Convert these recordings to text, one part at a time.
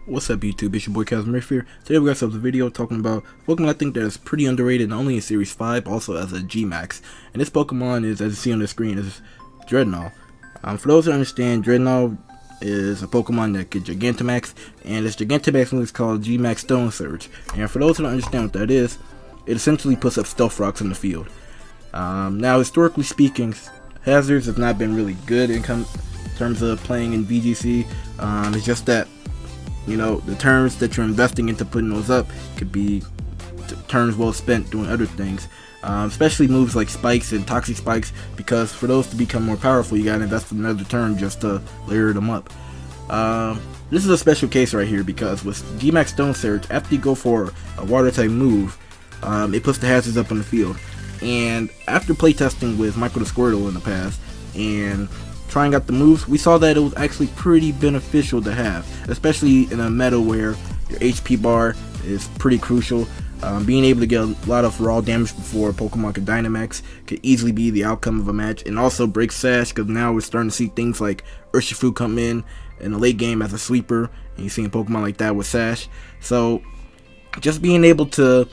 What's up YouTube, it's your boy ChasmRift here. Today we got ourselves a video talking about Pokemon I think that is pretty underrated, not only in Series 5, also as a G-Max. And this Pokemon is, as you see on the screen, is Drednaw. For those who understand, Drednaw is a Pokemon that can Gigantamax, and this Gigantamax move is called G-Max Stone Surge. And for those who don't understand what that is, it essentially puts up Stealth Rocks in the field. Now historically speaking, Hazards have not been really good in terms of playing in VGC. It's just that, you know, the turns that you're investing into putting those up could be turns well spent doing other things, especially moves like spikes and toxic spikes, because for those to become more powerful you gotta invest in another turn just to layer them up. This is a special case right here because with G-Max Stone Surge, after you go for a water type move, it puts the hazards up on the field. And after playtesting with Michael the Squirtle in the past and trying out the moves, we saw that it was actually pretty beneficial to have, especially in a meta where your HP bar is pretty crucial. Being able to get a lot of raw damage before Pokemon can Dynamax could easily be the outcome of a match, and also break Sash, because now we're starting to see things like Urshifu come in the late game as a sweeper, and you're seeing Pokemon like that with Sash. So just being able to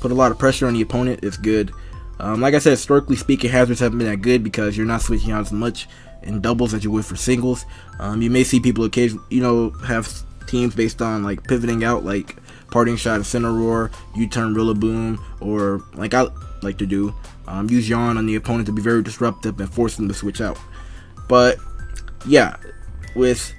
put a lot of pressure on the opponent is good. Like I said, historically speaking, hazards haven't been that good because you're not switching out as much in doubles as you would for singles. You may see people occasionally, you know, have teams based on like pivoting out, like Parting Shot of Cineroar, U-turn Rillaboom, or like I like to do, use Yawn on the opponent to be very disruptive and force them to switch out. But yeah, with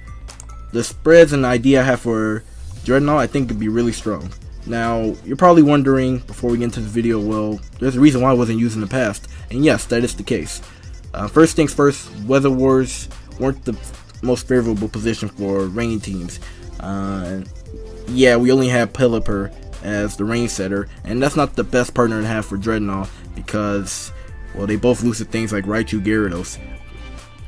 the spreads and the idea I have for Drednaw, I think it'd be really strong. Now, you're probably wondering, before we get into the video, well, there's a reason why I wasn't used in the past, and yes, that is the case. First things first, Weather Wars weren't the most favorable position for rain teams. Yeah, we only have Pelipper as the rain setter, and that's not the best partner to have for Drednaw because, well, they both lose to things like Raichu, Gyarados,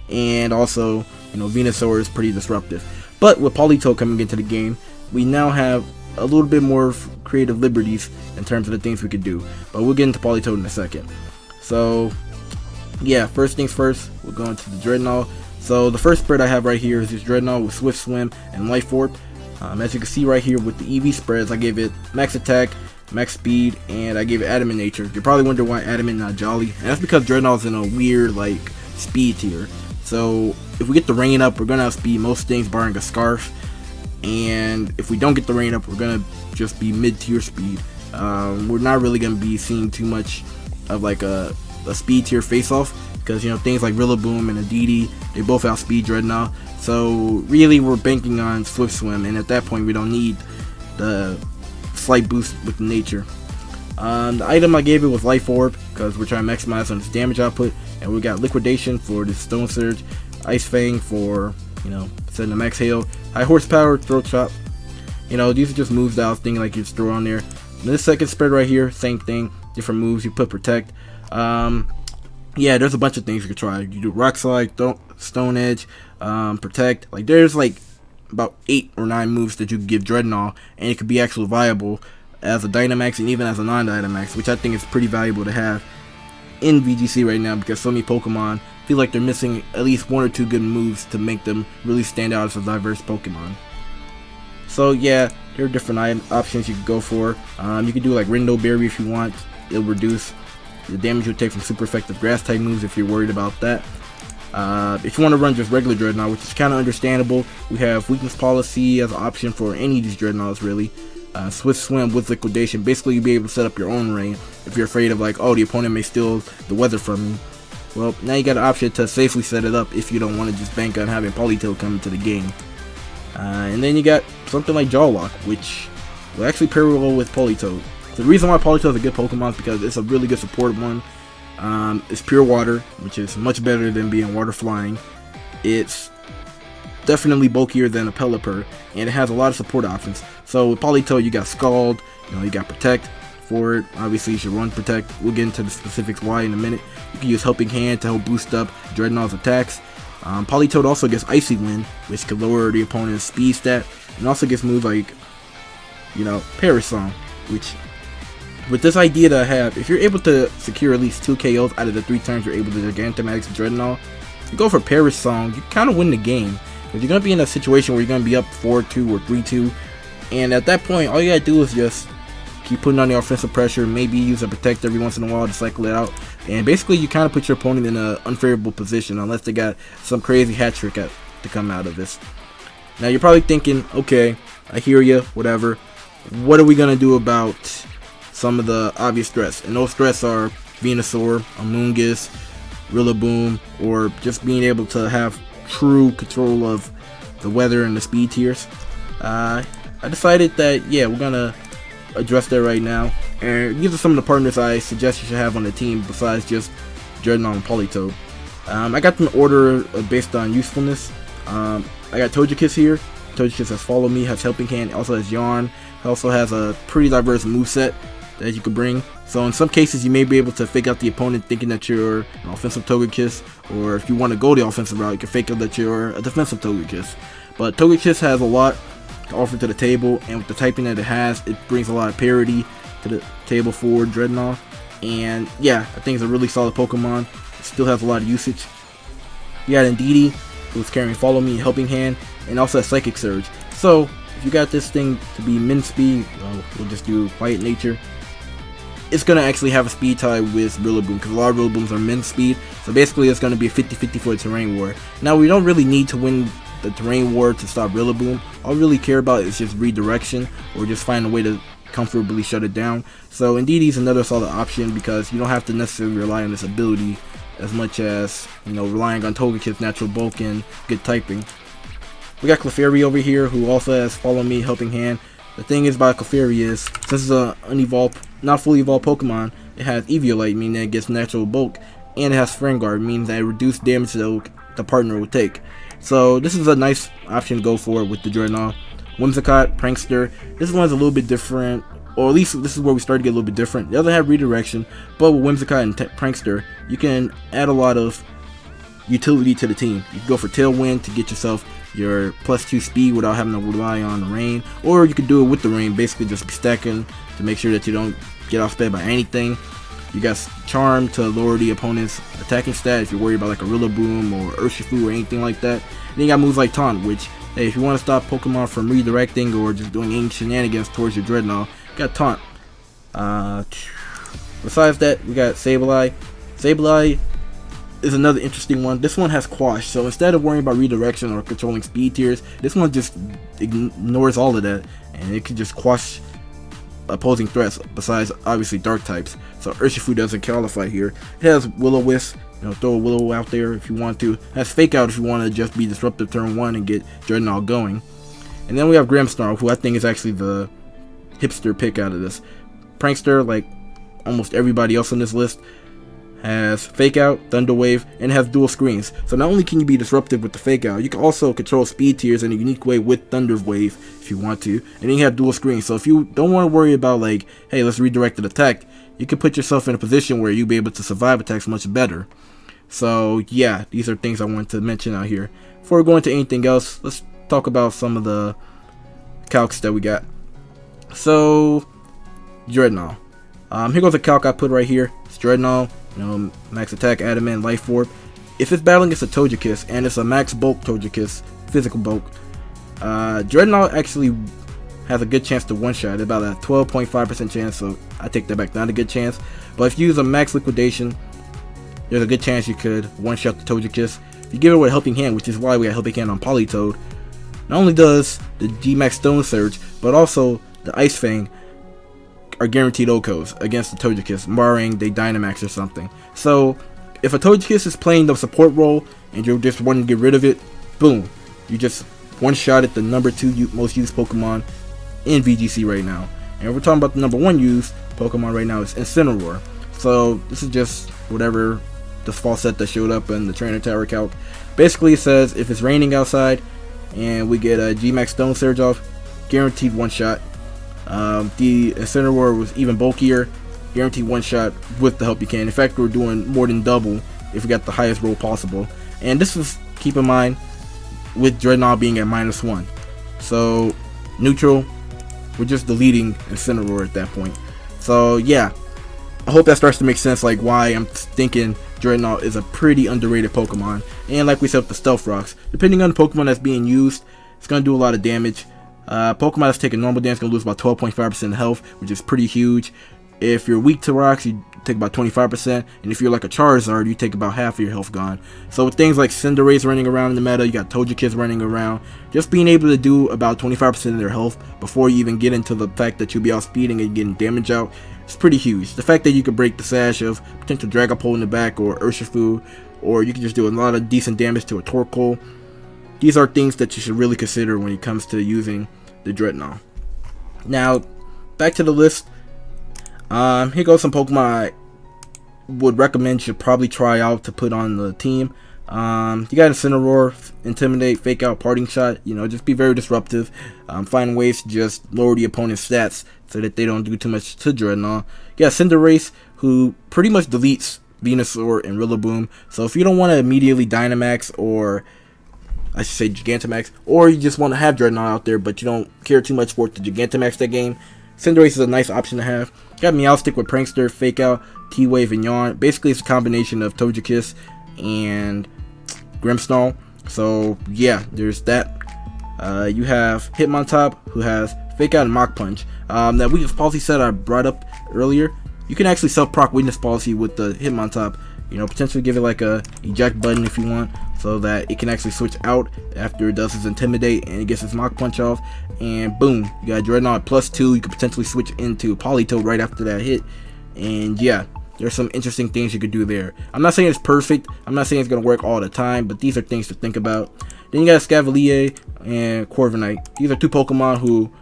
and also, you know, Venusaur is pretty disruptive. But with Politoed coming into the game, we now have a little bit more creative liberties in terms of the things we could do, but we'll get into Politoed in a second. So yeah, first things first, we'll go into the Drednaw. So the first spread I have right here is this Drednaw with Swift Swim and Life Orb. As you can see right here with the EV spreads, I gave it max attack, max speed, and I gave it Adamant Nature. You're probably wondering why Adamant, not Jolly, and that's because Drednaw's in a weird like speed tier. So if we get the rain up, we're gonna outspeed most things barring a Scarf, and if we don't get the rain up, we're gonna just be mid-tier speed. We're not really gonna be seeing too much of like a speed tier face-off, because you know things like Rillaboom and Aditi, they both outspeed Drednaw. So really we're banking on Swift Swim, and at that point we don't need the slight boost with nature. The item I gave it was Life Orb because we're trying to maximize on its damage output, and we got Liquidation for the Stone Surge, Ice Fang for, you know, setting the max hail, High Horsepower, Throat Chop. You know, these are just moves that I was thinking like you just throw on there. And this second spread right here, same thing, different moves. You put Protect. Yeah, there's a bunch of things you could try. You do Rock Slide, Stone Edge, Protect. Like there's like about 8 or 9 moves that you can give Drednaw, and it could be actually viable as a Dynamax and even as a non-Dynamax, which I think is pretty valuable to have in VGC right now because so many Pokemon feel like they're missing at least 1 or 2 good moves to make them really stand out as a diverse Pokemon. So yeah, there are different options you could go for. You could do like Rindo Berry if you want. It'll reduce the damage you'll take from super effective grass type moves if you're worried about that. If you want to run just regular Drednaw, which is kind of understandable, we have Weakness Policy as an option for any of these Drednaws really. Swift Swim with Liquidation. Basically you'll be able to set up your own rain if you're afraid of like, oh, the opponent may steal the weather from you. Well, now you got an option to safely set it up if you don't want to just bank on having Politoed come into the game. And then you got something like Jaw Lock, which will actually pair well with Politoed. The reason why Politoed is a good Pokemon is because it's a really good support one. It's pure water, which is much better than being water flying. It's definitely bulkier than a Pelipper, and it has a lot of support options. So with Politoed, you got Scald, you know, you got Protect for it. Obviously, you should run Protect. We'll get into the specifics why in a minute. You can use Helping Hand to help boost up Drednaw's attacks. Politoed also gets Icy Wind, which could lower the opponent's speed stat, and also gets moves like, you know, Paris Song, which with this idea that I have, if you're able to secure at least 2 KOs out of the 3 turns you're able to Gigantamax Drednaw, you go for Paris Song, you kind of win the game. If you're going to be in a situation where you're going to be up 4-2 or 3-2, And at that point, all you gotta do is just keep putting on the offensive pressure, maybe use a protect every once in a while to cycle it out, and basically you kind of put your opponent in an unfavorable position unless they got some crazy hat trick to come out of this. Now you're probably thinking, okay, I hear you, whatever. What are we gonna do about some of the obvious threats? And those threats are Venusaur, Amoonguss, Rillaboom, or just being able to have true control of the weather and the speed tiers. I decided that, yeah, we're gonna address that right now, and these are some of the partners I suggest you should have on the team besides just Drednaw and Politoed. I got them in order based on usefulness. I got Togekiss here. Togekiss has Follow Me, has Helping Hand, also has Yarn. It also has a pretty diverse moveset that you could bring. So in some cases you may be able to fake out the opponent thinking that you're an offensive Togekiss, or if you want to go the offensive route, you can fake out that you're a defensive Togekiss. But Togekiss has a lot to offer to the table, and with the typing that it has, it brings a lot of parity to the table for Drednaw. And yeah, I think it's a really solid Pokemon. It still has a lot of usage. You got Indeedee, who's carrying Follow Me, Helping Hand, and also a Psychic Surge. So if you got this thing to be min speed, we'll just do Quiet Nature. It's going to actually have a speed tie with Rillaboom, because a lot of Rillabooms are min speed. So basically it's going to be a 50-50 for a terrain war. Now we don't really need to win the terrain war to stop Rillaboom. All we really care about is just redirection, or just find a way to comfortably shut it down. So Indeedee is another solid option because you don't have to necessarily rely on this ability as much as, you know, relying on Togekiss natural bulk and good typing. We got Clefairy over here, who also has Follow Me, Helping Hand. The thing is about Clefairy is, since it's a unevolved, not fully evolved Pokemon, it has Eviolite, meaning that it gets natural bulk, and it has Friend Guard, meaning that it reduces damage that the partner will take. So this is a nice option to go for with the Drednaw. Whimsicott, Prankster. This one's a little bit different, or at least this is where we start to get a little bit different. It doesn't have redirection, but with Whimsicott and Prankster, you can add a lot of utility to the team. You can go for Tailwind to get yourself your +2 speed without having to rely on the rain, or you could do it with the rain, basically just be stacking to make sure that you don't get outsped by anything. You got Charm to lower the opponent's attacking stat if you're worried about like a Rillaboom or Urshifu or anything like that. And then you got moves like Taunt, which, hey, if you want to stop Pokemon from redirecting or just doing any shenanigans towards your Drednaw, you got Taunt. Besides that, we got Sableye. Sableye is another interesting one. This one has Quash, so instead of worrying about redirection or controlling speed tiers, this one just ignores all of that, and it can just quash opposing threats besides obviously dark types. So Urshifu doesn't qualify here. It has Will-O-Wisp, you know, throw a Willow out there if you want to. It has Fake Out if you want to just be disruptive turn 1 and get Drednaw going. And then we have Grimmsnarl, who I think is actually the hipster pick out of this. Prankster, like almost everybody else on this list, has Fake Out, Thunder Wave, and has dual screens. So not only can you be disruptive with the Fake Out, you can also control speed tiers in a unique way with Thunder Wave if you want to. And then you have dual screens. So if you don't want to worry about like, hey, let's redirect an attack, you can put yourself in a position where you'll be able to survive attacks much better. So yeah, these are things I wanted to mention out here. Before we go into anything else, let's talk about some of the calcs that we got. So Drednaw. Here goes a calc I put right here. It's Drednaw. You know, max attack, adamant, life orb. If it's battling against a Togekiss and it's a max bulk Togekiss, physical bulk, Drednaw actually has a good chance to one-shot. About a 12.5% chance, so I take that back. Not a good chance. But if you use a max liquidation, there's a good chance you could one-shot the Togekiss. If you give it away a Helping Hand, which is why we got Helping Hand on Politoed, not only does the G-Max Stone Surge, but also the Ice Fang are guaranteed OHKOs against the Togekiss, barring they Dynamax or something. So if a Togekiss is playing the support role and you're just wanting to get rid of it, boom, you just one-shot at the number 2 most used Pokemon in VGC right now. And we're talking about the number 1 used Pokemon right now is Incineroar. So this is just whatever the false set that showed up in the Trainer Tower calc. Basically it says if it's raining outside and we get a G-Max Stone Surge off, guaranteed one-shot. The Incineroar was even bulkier, guaranteed one-shot with the help you can. In fact, we're doing more than double if we got the highest roll possible. And this is, keep in mind, with Drednaw being at -1. So, neutral, we're just deleting Incineroar at that point. So, yeah, I hope that starts to make sense, like why I'm thinking Drednaw is a pretty underrated Pokemon. And like we said with the Stealth Rocks, depending on the Pokemon that's being used, it's going to do a lot of damage. Pokemon that's taking normal damage is going to lose about 12.5% health, which is pretty huge. If you're weak to rocks, you take about 25%, and if you're like a Charizard, you take about half of your health gone. So with things like Cinderace running around in the meta, you got Togekiss running around, just being able to do about 25% of their health before you even get into the fact that you'll be outspeeding and getting damage out, it's pretty huge. The fact that you could break the sash of potential Dragapult in the back or Urshifu, or you can just do a lot of decent damage to a Torkoal. These are things that you should really consider when it comes to using the Drednaw. Now, back to the list. Here goes some Pokemon I would recommend you should probably try out to put on the team. You got Incineroar, Intimidate, Fake Out, Parting Shot. You know, just be very disruptive. Find ways to just lower the opponent's stats so that they don't do too much to Drednaw. You got Cinderace, who pretty much deletes Venusaur and Rillaboom. So if you don't want to immediately Dynamax, or I should say Gigantamax, or you just want to have Drednaw out there but you don't care too much for it to Gigantamax that game, Cinderace is a nice option to have. You got Meowstic with Prankster, Fake Out, T-Wave, and Yawn. Basically, it's a combination of Togekiss and Grimmsnarl. So, yeah, there's that. You have Hitmontop, who has Fake Out and Mach Punch. That weakness policy set I brought up earlier, you can actually self-proc weakness policy with the Hitmontop. You know, potentially give it like a eject button if you want, so that it can actually switch out after it does its Intimidate and it gets its Mach Punch off, and boom, you got Drednaw at +2. You could potentially switch into Politoed right after that hit, and yeah, there's some interesting things you could do there. I'm not saying it's perfect, I'm not saying it's going to work all the time, but these are things to think about. Then you got Scavalier and Corviknight. These are two Pokemon who,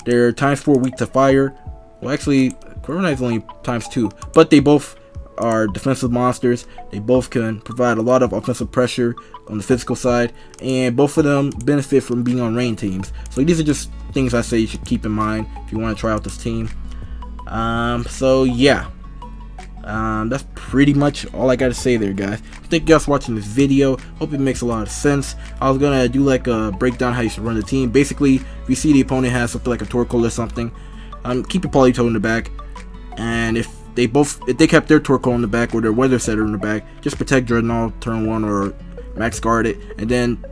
they're ×4 weak to fire. Well, actually, Corviknight's only ×2, but they both are defensive monsters. They both can provide a lot of offensive pressure on the physical side, and both of them benefit from being on rain teams. So these are just things I say you should keep in mind if you want to try out this team. So yeah, that's pretty much all I gotta say there, guys. Thank you guys for watching this video. Hope it makes a lot of sense. I was gonna do like a breakdown how you should run the team. Basically, if you see the opponent has something like a Torkoal or something, keep your Politoed in the back, and if they kept their Torkoal in the back or their Weather Setter in the back, just protect Drednaw turn 1 or max guard it, and then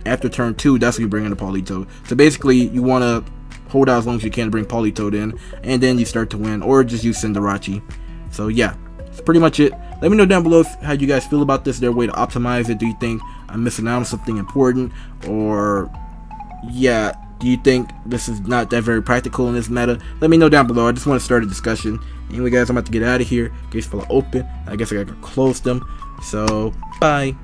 after turn 2, that's when you bring in the Politoed. So basically, you want to hold out as long as you can to bring Politoed in, and then you start to win, or just use Cinderace. So yeah, that's pretty much it. Let me know down below how you guys feel about this. Is there a way to optimize it? Do you think I'm missing out on something important, or yeah, do you think this is not that very practical in this meta? Let me know down below. I just want to start a discussion. Anyway, guys, I'm about to get out of here. Gates full open. I guess I gotta close them. So, bye.